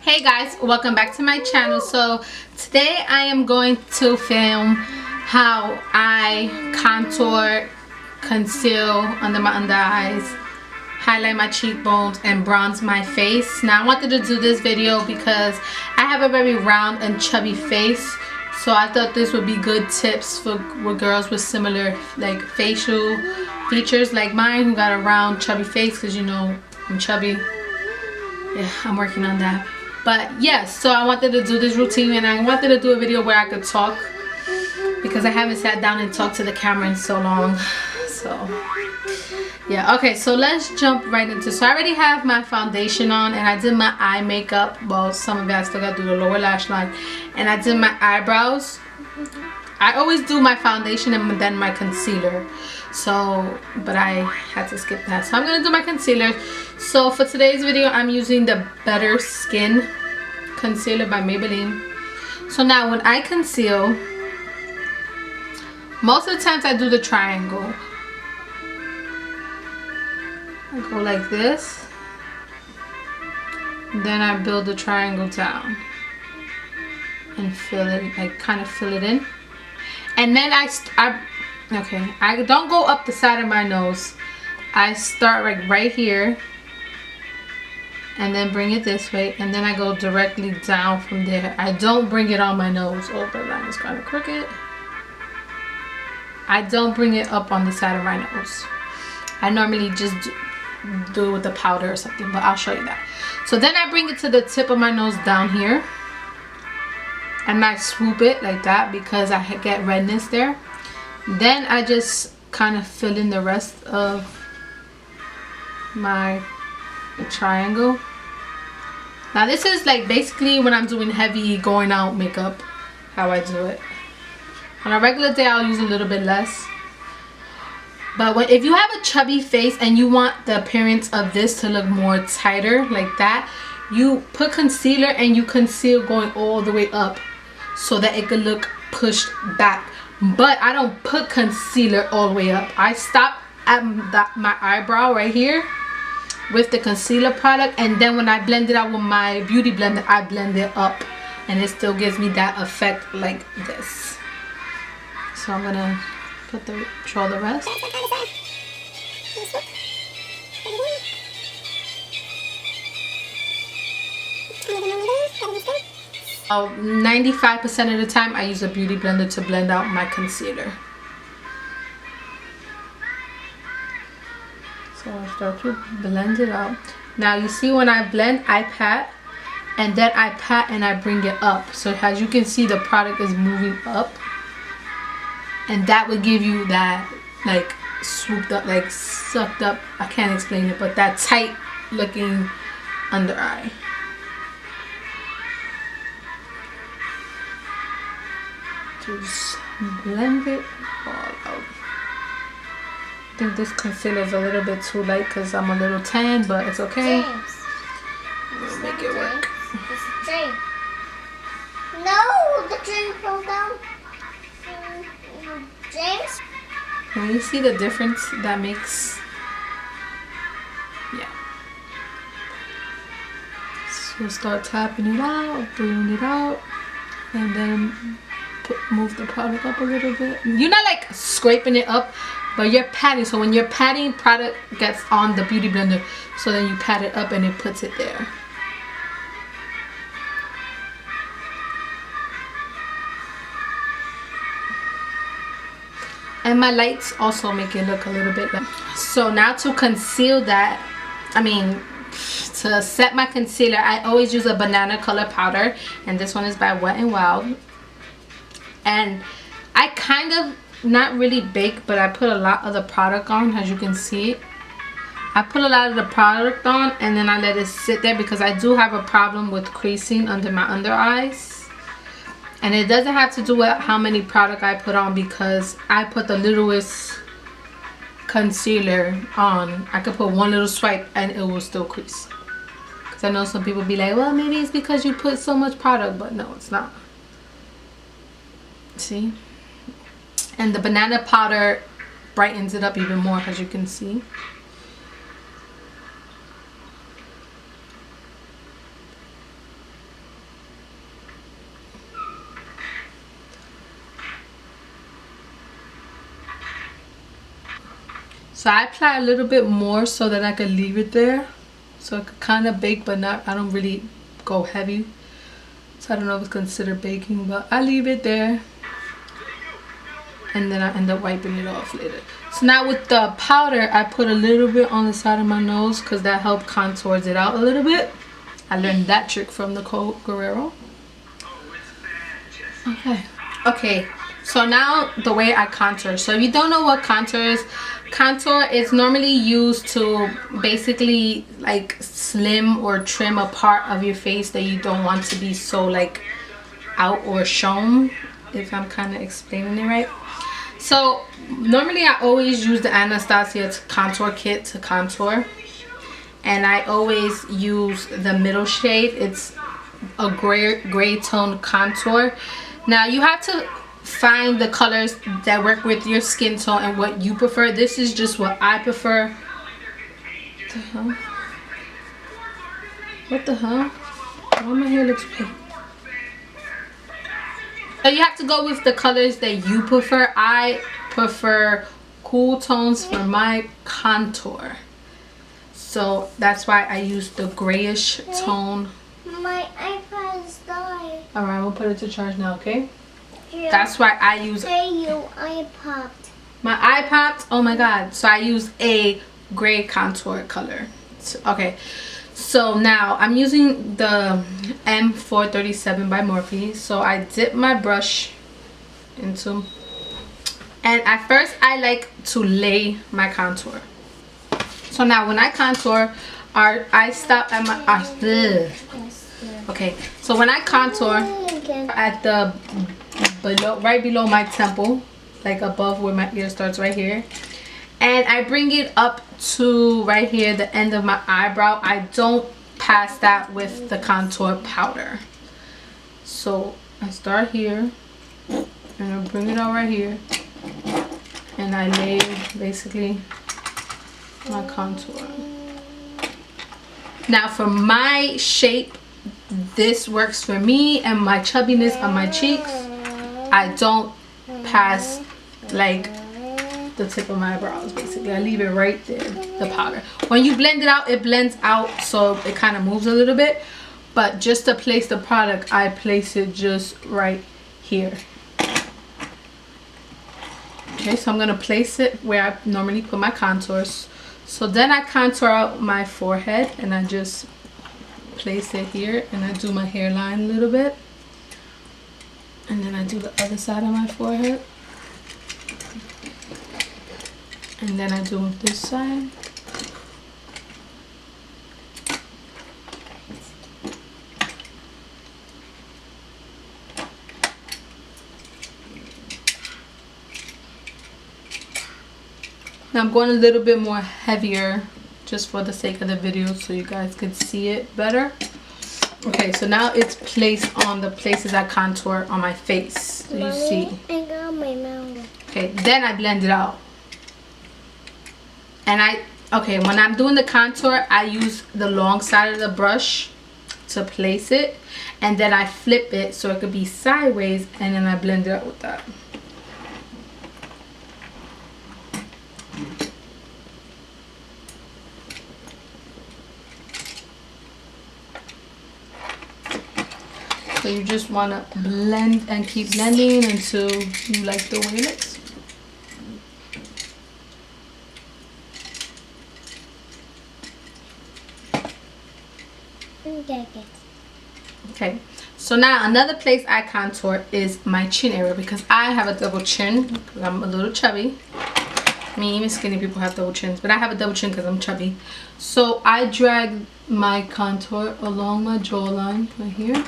Hey guys, welcome back to my channel. So today I am going to film how I contour, conceal under my under eyes, highlight my cheekbones, and bronze my face. Now I wanted to do this video because I have a very round and chubby face, so I thought this would be good tips for girls with similar like facial features like mine, who got a round chubby face, because you know I'm chubby. Yeah, I'm working on that. But yes, so I wanted to do this routine, and I wanted to do a video where I could talk because I haven't sat down and talked to the camera in so long. So yeah, okay, so let's jump right into. So I already have my foundation on, and I did my eye makeup. Well, some of it I still got to do the lower lash line, and I did my eyebrows. I always do my foundation and then my concealer, so but I had to skip that, so I'm gonna do my concealer. So for today's video I'm using the Better Skin concealer by Maybelline. So now when I conceal, most of the times I do the triangle. I go like this, then I build the triangle down and fill it, like kind of fill it in. And then I don't go up the side of my nose. I start like right here and then bring it this way, and then I go directly down from there. I don't bring it on my nose. Oh, the line is kind of crooked. I don't bring it up on the side of my nose. I normally just do it with the powder or something, but I'll show you that. So then I bring it to the tip of my nose down here, and I swoop it like that because I get redness there. Then I just kind of fill in the rest of my triangle. Now this is like basically when I'm doing heavy going out makeup, how I do it. On a regular day I'll use a little bit less, but if you have a chubby face and you want the appearance of this to look more tighter like that, you put concealer and you conceal going all the way up so that it could look pushed back. But I don't put concealer all the way up. I stop at my eyebrow right here with the concealer product, and then when I blend it out with my beauty blender, I blend it up, and it still gives me that effect like this. So I'm gonna draw the rest. About 95% of the time I use a beauty blender to blend out my concealer. So I start to blend it out. Now you see when I blend, I pat, and then I pat and I bring it up. So as you can see, the product is moving up, and that would give you that like swooped up, like sucked up, I can't explain it, but that tight looking under eye. Just blend it all out. I think this concealer is a little bit too light because I'm a little tan, but it's okay. James. We'll make it work. This is James. No, the James fell down. James. Can you see the difference that makes? Yeah. So start tapping it out, bringing it out, and then move the product up a little bit. You're not like scraping it up, but you're patting. So when you're patting, product gets on the beauty blender, so then you pat it up and it puts it there. And my lights also make it look a little bit like. So now to conceal that, to set my concealer, I always use a banana color powder, and this one is by Wet n Wild. And I kind of not really bake, but I put a lot of the product on. As you can see, I put a lot of the product on, and then I let it sit there because I do have a problem with creasing under my under eyes. And it doesn't have to do with how many product I put on, because I put the littlest concealer on. I could put one little swipe and it will still crease. Because I know some people be like, well, maybe it's because you put so much product, but no, it's not. See? And the banana powder brightens it up even more, as you can see. So I apply a little bit more so that I could leave it there. So it could kind of bake, but not, I don't really go heavy. So I don't know if it's considered baking, but I leave it there. And then I end up wiping it off later. So now with the powder, I put a little bit on the side of my nose because that helped contours it out a little bit. I learned that trick from Nicole Guerrero. Okay, so now the way I contour. So if you don't know what contour is normally used to basically like slim or trim a part of your face that you don't want to be so like out or shown, if I'm kind of explaining it right. So normally I always use the Anastasia contour kit to contour, and I always use the middle shade. It's a gray tone contour. Now you have to find the colors that work with your skin tone and what you prefer. This is just what I prefer. What the hell? What the hell? Why my hair looks pink? So you have to go with the colors that you prefer. I prefer cool tones for my contour. So that's why I use the grayish tone. My iPad's died. Alright, we'll put it to charge now, okay? Yeah. That's why I use... Hey, your eye popped. My eye popped? Oh my god. So I use a gray contour color. So, okay. So now I'm using the M437 by Morphe. So I dip my brush into... And at first I like to lay my contour. So now when I contour, I stop at my... Okay, so when I contour at the right below my temple, like above where my ear starts, right here, and I bring it up to right here, the end of my eyebrow. I don't pass that with the contour powder. So I start here and I bring it out right here, and I lay basically my contour. Now for my shape, this works for me and my chubbiness on my cheeks. I don't pass like the tip of my brows. Basically I leave it right there, the powder. When you blend it out, it blends out, so it kind of moves a little bit, but just to place the product, I place it just right here. Okay, so I'm gonna place it where I normally put my contours. So then I contour out my forehead, and I just place it here, and I do my hairline a little bit, and then I do the other side of my forehead, and then I do this side. Now I'm going a little bit more heavier just for the sake of the video so you guys could see it better. Okay, so now it's placed on the places I contour on my face. So you see. I got my mouth. Okay, then I blend it out. And when I'm doing the contour, I use the long side of the brush to place it. And then I flip it so it could be sideways, and then I blend it out with that. So you just want to blend and keep blending until you like the way it looks. Okay, so now another place I contour is my chin area, because I have a double chin because I'm a little chubby. I mean, even skinny people have double chins, but I have a double chin because I'm chubby. So I drag my contour along my jawline right here.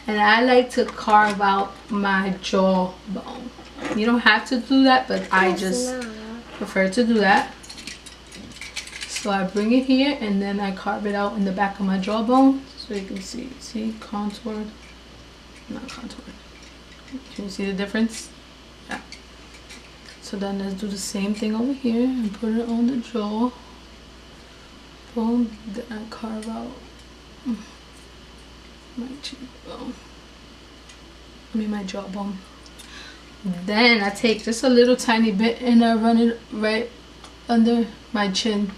And I like to carve out my jawbone. You don't have to do that, but I just prefer to do that. So I bring it here, and then I carve it out in the back of my jawbone. So you can see contoured, not contoured. Can you see the difference? Yeah. So then let's do the same thing over here and put it on the jaw. Boom. Then I carve out my cheekbone. I mean my jawbone. Then I take just a little tiny bit and I run it right under my chin.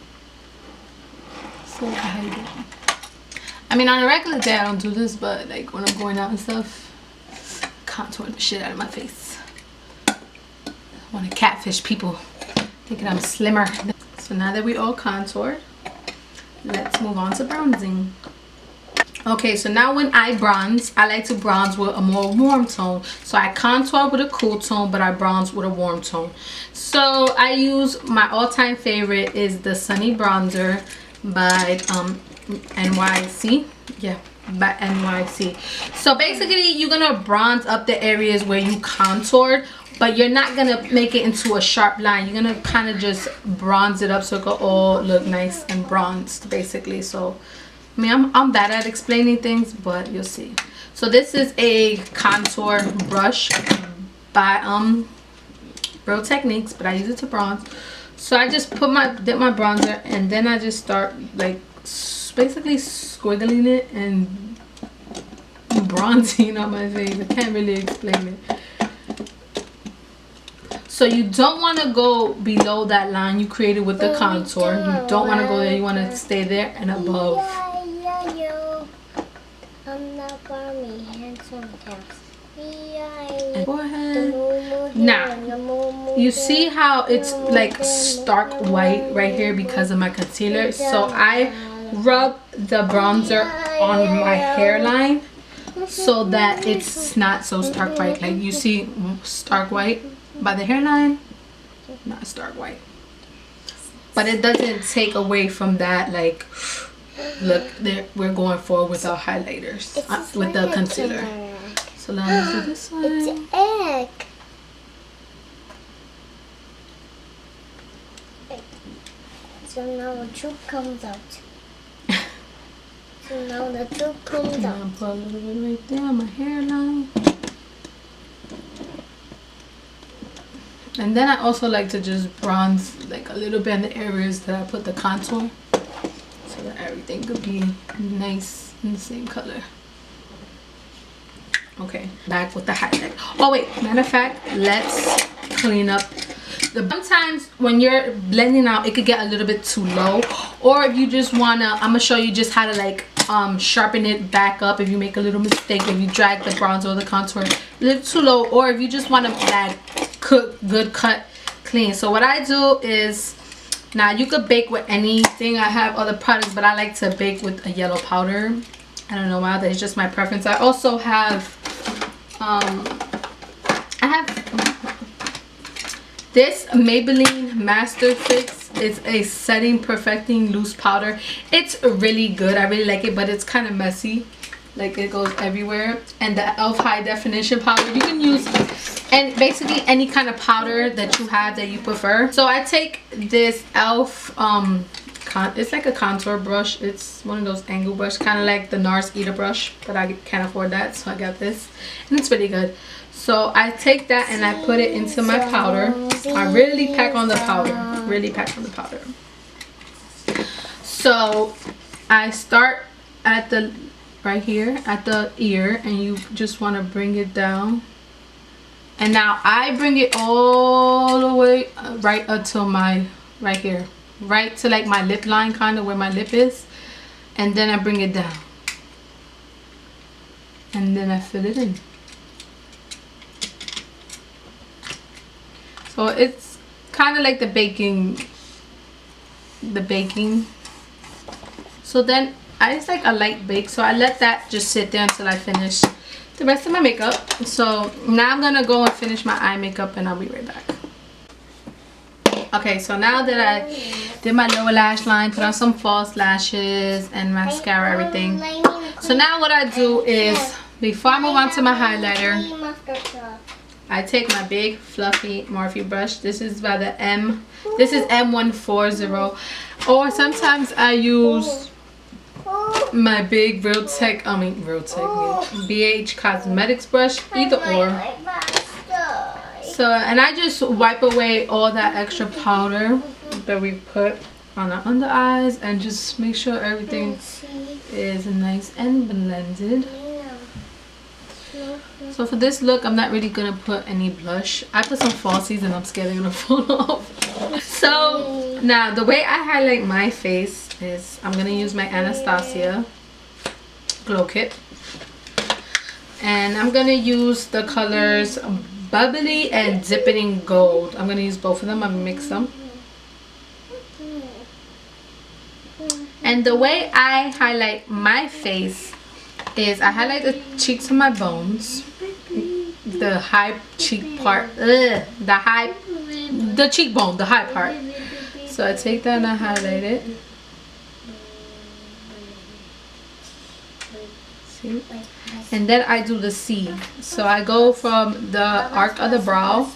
So I hide it. I mean, on a regular day I don't do this, but like when I'm going out and stuff, contour the shit out of my face. I want to catfish people thinking I'm slimmer. So now that we all contoured, let's move on to bronzing. Okay, so now when I bronze, I like to bronze with a more warm tone. So I contour with a cool tone, but I bronze with a warm tone. So I use my all-time favorite is the Sunny Bronzer by NYC. Yeah, by NYC. So basically, you're gonna bronze up the areas where you contoured, but you're not gonna make it into a sharp line. You're gonna kind of just bronze it up so it will all look nice and bronzed, basically. So I mean, I'm bad at explaining things, but you'll see. So this is a contour brush by Real Techniques, but I use it to bronze. So I just dip my bronzer, and then I just start like basically squiggling it and bronzing on my face. I can't really explain it. So you don't want to go below that line you created with the contour. You don't want to go there. You want to stay there and above. I'm not Barney handsome taps. Forehead. Now, you see how it's like stark white right here because of my concealer. So I rub the bronzer on my hairline so that it's not so stark white. Like you see stark white by the hairline, not stark white. But it doesn't take away from that, like, look, there we're going forward with our highlighters, with the concealer. So let's do this one. It's an egg. So now the truth comes out. So now the truth comes out. Put a little bit right there on my hairline. And then I also like to just bronze like a little bit in the areas that I put the contour, so that everything could be nice in the same color. Okay, back with the highlight. Oh wait, matter of fact, let's clean up. Sometimes when you're blending out, it could get a little bit too low, or if you just wanna, I'm gonna show you just how to like sharpen it back up if you make a little mistake, if you drag the bronzer or the contour a little too low, or if you just want to like good cut clean. So what I do is, now you could bake with anything. I have other products, but I like to bake with a yellow powder. I don't know why, that's just my preference. I also have this Maybelline Master Fix. It's a setting perfecting loose powder. It's really good. I really like it, but it's kind of messy. Like it goes everywhere. And the e.l.f. high definition powder, you can use and basically any kind of powder that you have that you prefer. So I take this e.l.f. It's like a contour brush. It's one of those angle brush, kind of like the NARS Eater brush, but I can't afford that, so I got this, and it's really good. So I take that and I put it into my powder. I really pack on the powder. Really pack on the powder. So I start at the right here at the ear, and you just want to bring it down. And now I bring it all the way right until my right here, right to like my lip line, kind of where my lip is, and then I bring it down, and then I fill it in. So it's kind of like the baking. So then I just like a light bake, so I let that just sit there until I finish the rest of my makeup. So now I'm gonna go and finish my eye makeup, and I'll be right back. Okay, so now that I did my lower lash line, put on some false lashes and mascara, everything. So now what I do is, before I move on to my highlighter, I take my big fluffy Morphe brush. This is by the this is M140, or sometimes I use my big BH Cosmetics brush, either or. So, and I just wipe away all that extra powder that we put on our under eyes, and just make sure everything is nice and blended. So for this look, I'm not really gonna put any blush. I put some falsies and I'm scared they're gonna fall off. So now the way I highlight my face is I'm gonna use my Anastasia Glow Kit. And I'm gonna use the colors Bubbly and Dipping Gold. I'm gonna use both of them. I'm gonna mix them. And the way I highlight my face is I highlight the cheeks of my bones, the high cheek part, the cheekbone, the high part. So I take that and I highlight it. See? And then I do the C. So I go from the arc of the brow,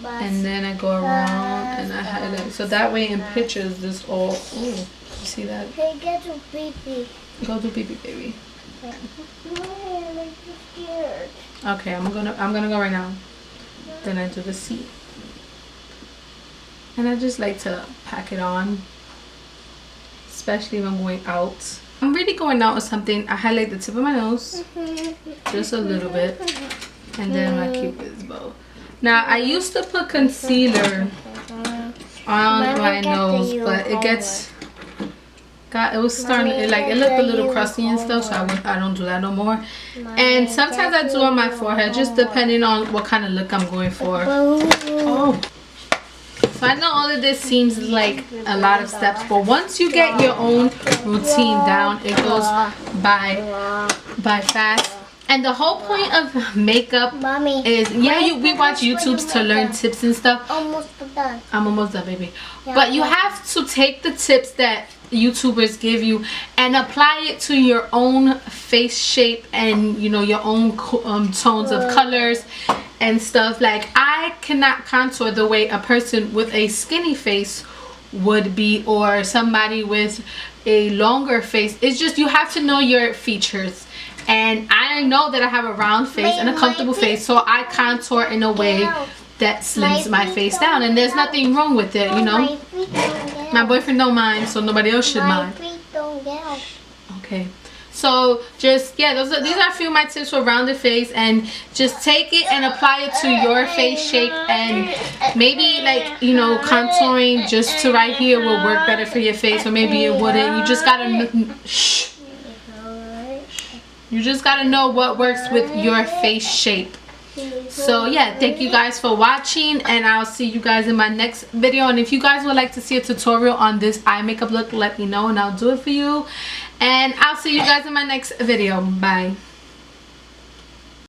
and then I go around and I highlight. So that way in pictures, this all. Ooh, you see that? Hey, get to pee-pee. Go do pee-pee, baby. I'm scared. Okay, I'm gonna go right now. Then I do the C. And I just like to pack it on, especially when I'm going out. I'm really going out with something. I highlight the tip of my nose, just a little bit, and then my Cupid's bow. Now I used to put concealer on my nose, but it was starting, it looked a little crusty and stuff, so I don't do that no more. And sometimes I do on my forehead, just depending on what kind of look I'm going for. Oh. So I know all of this seems like a lot of steps, but once you get your own routine down, it goes by fast. And the whole point of makeup is, we watch YouTubes to learn tips and stuff. Almost done. I'm almost done, baby. But you have to take the tips that YouTubers give you and apply it to your own face shape and your own tones of colors and stuff. Like, I cannot contour the way a person with a skinny face would be, or somebody with a longer face. It's just, you have to know your features. And I know that I have a round face and a comfortable face, so I contour in a way that slims my face down, and there's nothing wrong with it, My boyfriend don't mind, so nobody else should mind. Okay, so just these are a few of my tips for rounded face, and just take it and apply it to your face shape. And maybe contouring just to right here will work better for your face, or maybe it wouldn't. You just gotta You just gotta know what works with your face shape. So yeah, thank you guys for watching, and I'll see you guys in my next video. And if you guys would like to see a tutorial on this eye makeup look, let me know and I'll do it for you. And I'll see you guys in my next video. Bye.